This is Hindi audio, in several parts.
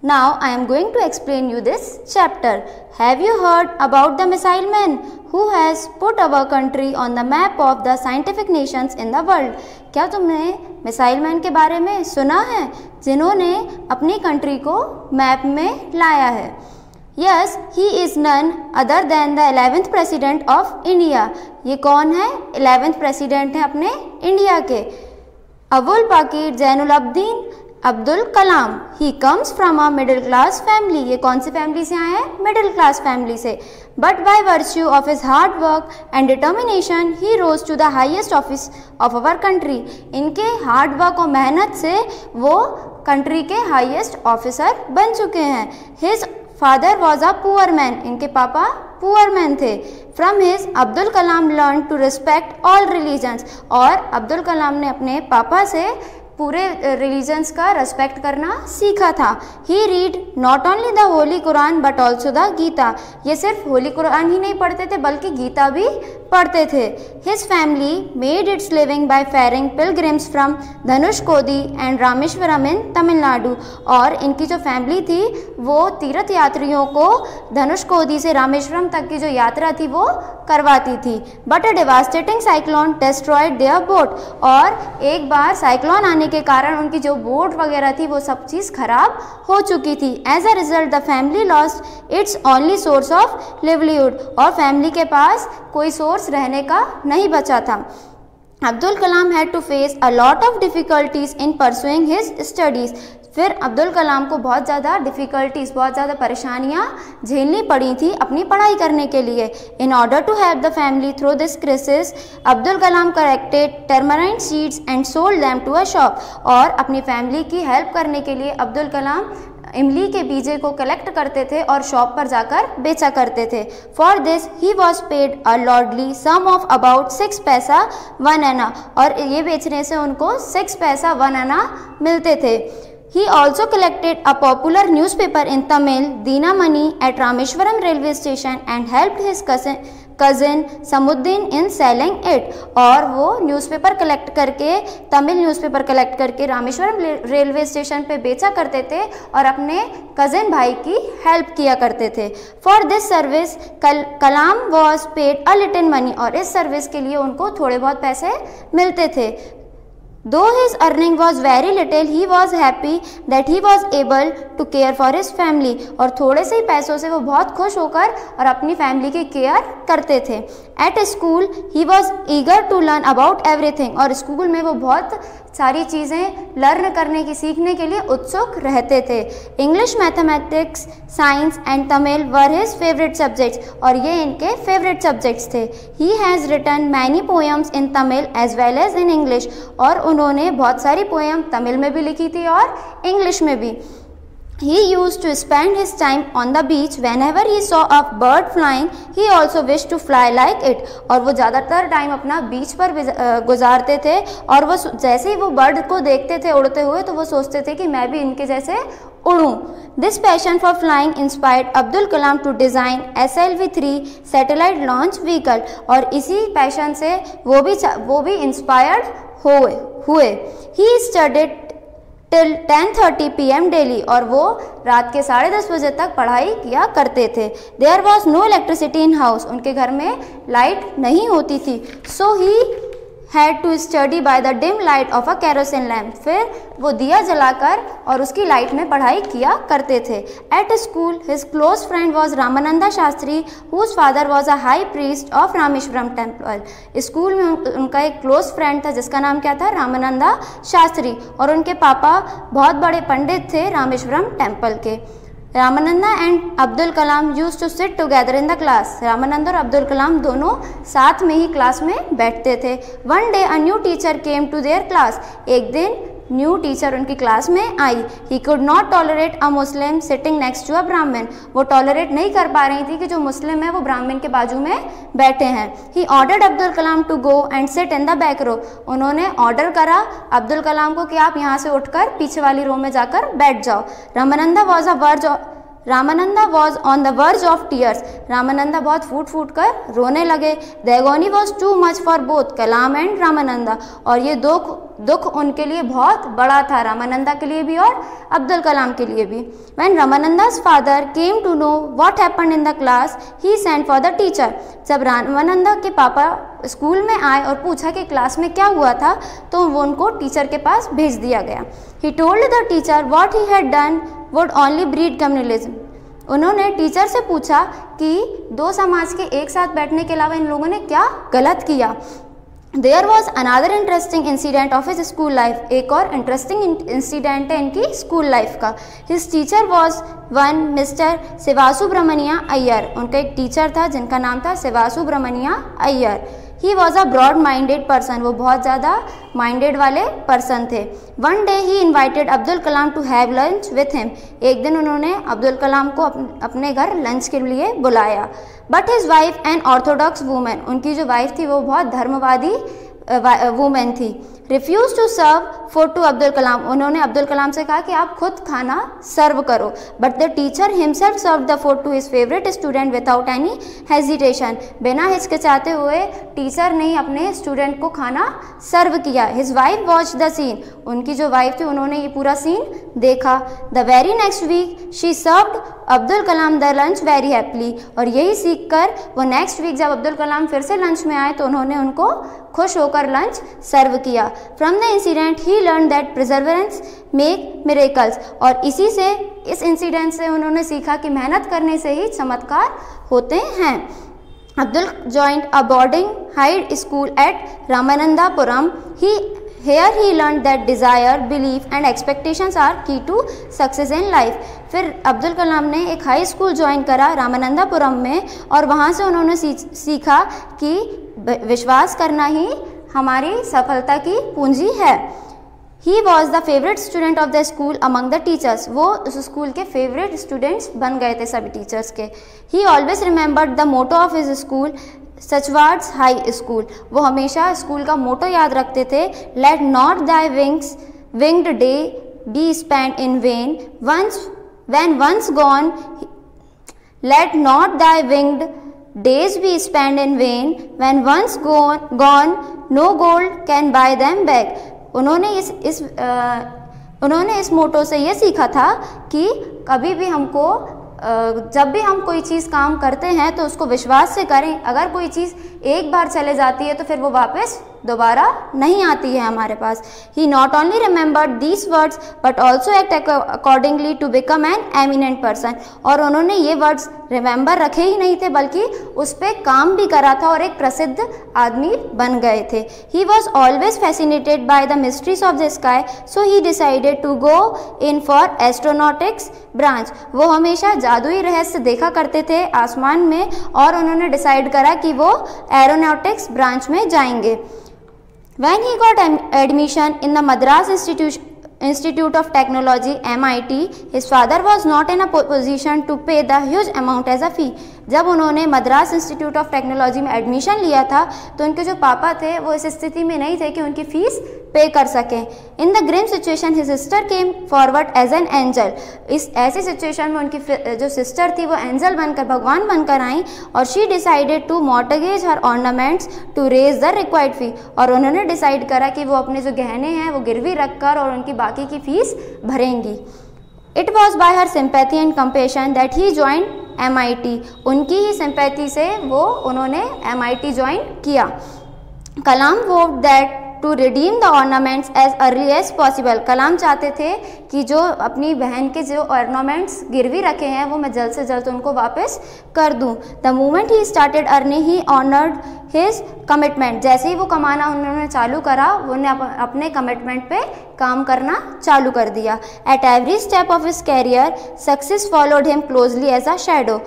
Now I am going to explain you this chapter. Have you heard about the missile man who has put our country on the map of the scientific nations in the world? क्या तुमने मिसाइल मैन के बारे में सुना है जिन्होंने अपनी कंट्री को मैप में लाया है? Yes, he is none other than the 11th president of India. ये कौन है? 11th president है अपने इंडिया के. Abul Pakir Jainulabdeen Abdul Kalam. He comes from a middle class family. ये कौन सी फैमिली से आए हैं? मिडिल क्लास फैमिली से. But by virtue of his hard work and determination he rose to the highest office of our country. इनके हार्ड वर्क और मेहनत से वो कंट्री के हाईएस्ट ऑफिसर बन चुके हैं. His father was a poor man. इनके पापा पुअर मैन थे. From his Abdul Kalam learn to respect all religions. और अब्दुल कलाम ने अपने पापा से पूरे रिलीजन्स का रेस्पेक्ट करना सीखा था. He read not only the holy Quran but also the Gita. ये सिर्फ होली कुरान ही नहीं पढ़ते थे बल्कि गीता भी पढ़ते थे. His family made its living by ferrying pilgrims from Dhanushkodi and Rameswaram in Tamil Nadu. और इनकी जो फैमिली थी वो तीर्थ यात्रियों को धनुषकोडी से रामेश्वरम तक की जो यात्रा थी वो करवाती थी. But a devastating cyclone destroyed their boat. और एक बार साइक्लोन आने के कारण उनकी जो बोट वगैरह थी वो सब चीज़ खराब हो चुकी थी. As a result the family lost its only source of livelihood. और फैमिली के पास कोई सोर्स रहने का नहीं बचा था. Abdul Kalam had to face a lot of difficulties in pursuing his studies. फिर अब्दुल कलाम को बहुत ज़्यादा डिफ़िकल्टीज़, बहुत ज़्यादा परेशानियाँ झेलनी पड़ी थी अपनी पढ़ाई करने के लिए. In order to help the family through this crisis Abdul Kalam collected tamarind seeds and sold them to a shop. और अपनी फैमिली की हेल्प करने के लिए अब्दुल कलाम इमली के बीजे को कलेक्ट करते थे और शॉप पर जाकर बेचा करते थे. For this he was paid a lordly sum of about 6 paisa 1 आना. और ये बेचने से उनको 6 पैसा 1 आना मिलते थे. He also collected a popular newspaper in Tamil, Dinamani, at Rameshwaram railway station and helped his cousin Samuddin in selling it. और वो न्यूज़पेपर कलेक्ट करके, तमिल न्यूज़पेपर कलेक्ट करके रामेश्वरम रेलवे स्टेशन पे बेचा करते थे और अपने कज़न भाई की हेल्प किया करते थे. For this service Kalam was paid a little money. और इस सर्विस के लिए उनको थोड़े बहुत पैसे मिलते थे. Though his earning was very little, he was happy that he was able to care for his family. और थोड़े से ही पैसों से वो बहुत खुश होकर और अपनी फैमिली की केयर करते थे. At school, he was eager to learn about everything. और स्कूल में वो बहुत सारी चीज़ें लर्न करने की, सीखने के लिए उत्सुक रहते थे. English, mathematics, science and Tamil were his favourite subjects. और ये इनके फेवरेट सब्जेक्ट्स थे. He has written many poems in Tamil as well as in English. और उन्होंने बहुत सारी पोएम तमिल में भी लिखी थी और इंग्लिश में भी. He used to spend his time on the beach. Whenever he saw a bird flying, he also wished to fly like it. और वो ज़्यादातर टाइम अपना बीच पर गुजारते थे और वो जैसे ही वो बर्ड को देखते थे उड़ते हुए तो वो सोचते थे कि मैं भी इनके जैसे उड़ूँ. This passion for flying inspired Abdul Kalam to design SLV-3 satellite launch vehicle. और इसी पैशन से वो भी इंस्पायर्ड हुए. He studied till 10:30 PM daily. और वो रात के 10:30 बजे तक पढ़ाई किया करते थे. There was no electricity in house. उनके घर में लाइट नहीं होती थी. So he had to study by the dim light of a kerosene lamp. फिर वो दिया जलाकर और उसकी लाइट में पढ़ाई किया करते थे. At school his close friend was Ramananda Shastri whose father was a high priest of Rameswaram temple. School में उनका एक क्लोज फ्रेंड था जिसका नाम क्या था? रामानंदा शास्त्री. और उनके पापा बहुत बड़े पंडित थे रामेश्वरम टेम्पल के. Ramananda and Abdul Kalam used to sit together in the class. Ramanand और अब्दुल कलाम दोनों साथ में ही क्लास में बैठते थे. One day a new teacher came to their class. एक दिन न्यू टीचर उनकी क्लास में आई. He could not tolerate a Muslim sitting next to a Brahmin. वो टॉलरेट नहीं कर पा रही थी कि जो मुस्लिम है वो ब्राह्मण के बाजू में बैठे हैं. He ordered Abdul Kalam to go and sit in the back row. उन्होंने ऑर्डर करा अब्दुल कलाम को कि आप यहाँ से उठकर पीछे वाली रो में जाकर बैठ जाओ. Ramananda was a Ramananda was on the verge of tears, Ramananda बहुत फूट फूट कर रोने लगे। The agony was too much for both Kalam and Ramananda, और ये दुख उनके लिए बहुत बड़ा था, रामानंदा के लिए भी और अब्दुल कलाम के लिए भी। When रामानंदा's father came to know what happened in the class, he sent for the teacher. जब रामानंदा के पापा स्कूल में आए और पूछा कि क्लास में क्या हुआ था, तो वो उनको टीचर के पास भेज दिया गया। He told the teacher what he had done would only breed communalism. उन्होंने टीचर से पूछा कि दो समाज के एक साथ बैठने के अलावा इन लोगों ने क्या गलत किया। There was another interesting incident of his school life. एक और इंटरेस्टिंग इंसिडेंट है इनकी स्कूल लाइफ का। His teacher was one Mr. Sivasubramania Iyer, उनका एक टीचर था जिनका नाम था शिवासुब्रमण्या Iyer. He was a broad-minded person, वो बहुत ज़्यादा माइंडेड वाले पर्सन थे। One day he invited Abdul Kalam to have lunch with him. एक दिन उन्होंने अब्दुल कलाम को अपने घर लंच के लिए बुलाया। But his wife an orthodox woman, उनकी जो वाइफ थी वो बहुत धर्मवादी वुमेन थी। Refuse to serve food to Abdul Kalam, उन्होंने अब्दुल कलाम से कहा कि आप खुद खाना सर्व करो। But the teacher himself serve the food to his favourite student without any hesitation, बिना हिचकिचाते हुए टीचर ने अपने स्टूडेंट को खाना सर्व किया। His wife watch the scene, उनकी जो वाइफ थी उन्होंने ये पूरा सीन देखा। The very next week she served Abdul Kalam the lunch very happily, और यही सीख कर वो नेक्स्ट वीक जब अब्दुल कलाम फिर से लंच में आए तो उन्होंने उनको खुश होकर लंच सर्व किया। From the incident he learn that perseverance make miracles, और इसी से इस इंसिडेंट से उन्होंने सीखा कि मेहनत करने से ही चमत्कार होते हैं। Abdul joined a boarding high school at Ramanathapuram. Here he learned that desire, belief and expectations are key to success in life. फिर अब्दुल कलाम ने एक हाई स्कूल ज्वाइन करा रामानंदापुरम में, और वहाँ से उन्होंने सीखा कि विश्वास करना ही हमारी सफलता की पूंजी है। He was the favorite student of the school among the teachers. वो उस स्कूल के फेवरेट स्टूडेंट्स बन गए थे सभी टीचर्स के। He always remembered the motto of his school, Schwartz high school, वो हमेशा स्कूल का मोटो याद रखते थे। Let not thy winged day be spend in vain when once gone, let not thy winged days be spent in vain, when once gone no gold can buy them back. उन्होंने इस मोटो से ये सीखा था कि कभी भी हमको जब भी हम कोई चीज़ काम करते हैं तो उसको विश्वास से करें। अगर कोई चीज़ एक बार चले जाती है तो फिर वो वापस दोबारा नहीं आती है हमारे पास। He not only remembered these words but also act accordingly to become an eminent person, और उन्होंने ये वर्ड्स रिमेंबर रखे ही नहीं थे बल्कि उस पर काम भी करा था और एक प्रसिद्ध आदमी बन गए थे। He was always fascinated by the mysteries of the sky, so he decided to go in for astronautics branch. वो हमेशा जादुई रहस्य देखा करते थे आसमान में, और उन्होंने डिसाइड करा कि वो एरोनॉटिक्स ब्रांच में जाएंगे। When he got admission in the Madras Institute of Technology (MIT), his father was not in a position to pay the huge amount as a fee. जब उन्होंने मद्रास इंस्टीट्यूट ऑफ टेक्नोलॉजी में एडमिशन लिया था तो उनके जो पापा थे वो इस स्थिति में नहीं थे कि उनकी फीस पे कर सकें। In the grim situation his sister came forward as an angel. इस ऐसी सिचुएशन में उनकी जो सिस्टर थी वो एंजल बनकर, भगवान बनकर आई, और she decided to mortgage her ornaments to raise the required fee, और उन्होंने डिसाइड करा कि वो अपने जो गहने हैं वो गिरवी रखकर और उनकी बाकी की फीस भरेंगी। It was by her sympathy and compassion that he join MIT, उनकी ही सिंपैथी से उन्होंने MIT ज्वाइन किया। Kalam vowed that to redeem the ornaments as early as possible, Kalam चाहते थे कि जो अपनी बहन के जो ऑर्नामेंट्स गिरवी रखे हैं वो मैं जल्द से जल्द उनको वापस कर दूं। The moment he started earning he honoured his commitment, जैसे ही वो कमाना उन्होंने चालू करा उन्होंने अपने कमिटमेंट पे काम करना चालू कर दिया। At every step of his career success followed him closely as a shadow.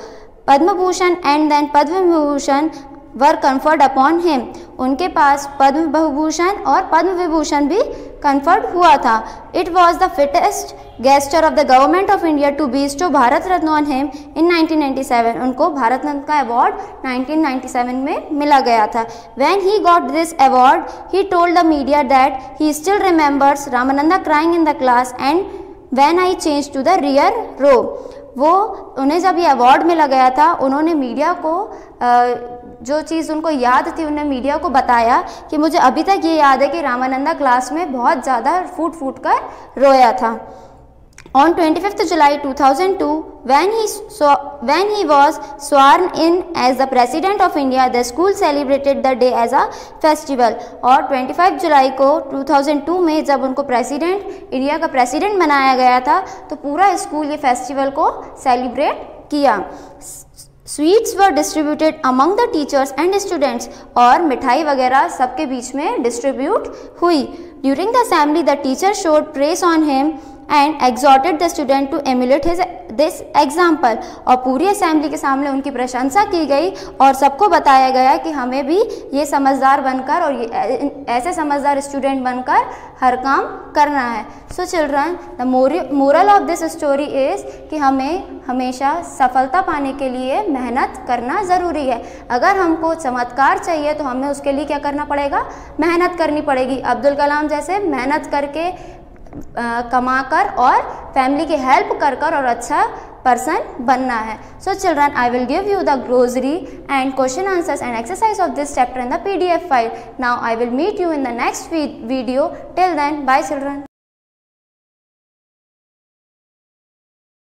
Padma Bhushan and then Padma Vibhushan were conferred upon him, उनके पास पद्म विभूषण और पद्म विभूषण भी कन्फर्ड हुआ था। It was the fittest gesture of the government of India to bestow Bharat Ratna on him in 1997, उनको भारत रत्न का अवार्ड 1997 में मिला गया था। When he got this award he told the media that he still remembers Ramananda crying in the class and when I change to the rear row. वो उन्हें जब ये अवार्ड मिला गया था, उन्होंने मीडिया को जो चीज़ उनको याद थी, उन्होंने मीडिया को बताया कि मुझे अभी तक ये याद है कि रामानंदा क्लास में बहुत ज़्यादा फूट फूट कर रोया था। On 25th July 2002, when he was sworn in as the President of India, the school celebrated the day as a festival. और 25 जुलाई को 2002 में जब उनको इंडिया का प्रेसिडेंट बनाया गया था, तो पूरा स्कूल ये फेस्टिवल को सेलिब्रेट किया। Sweets were distributed among the teachers and students, और मिठाई वगैरह सबके बीच में डिस्ट्रीब्यूट हुई। During the assembly the teacher showed press on him and exhorted the student to emulate this example, और पूरी असेंबली के सामने उनकी प्रशंसा की गई और सबको बताया गया कि हमें भी ये समझदार बनकर और ये ऐसे समझदार स्टूडेंट बनकर हर काम करना है। So children, the moral of this story is कि हमें हमेशा सफलता पाने के लिए मेहनत करना ज़रूरी है। अगर हमको चमत्कार चाहिए तो हमें उसके लिए क्या करना पड़ेगा? मेहनत करनी पड़ेगी। अब्दुल कलाम जैसे मेहनत करके कमाकर और फैमिली की हेल्प कर और अच्छा पर्सन बनना है। So children, I will give you the glossary and question answers and exercise of this chapter in the PDF file. Now I will meet you in the next video. Till then, bye children.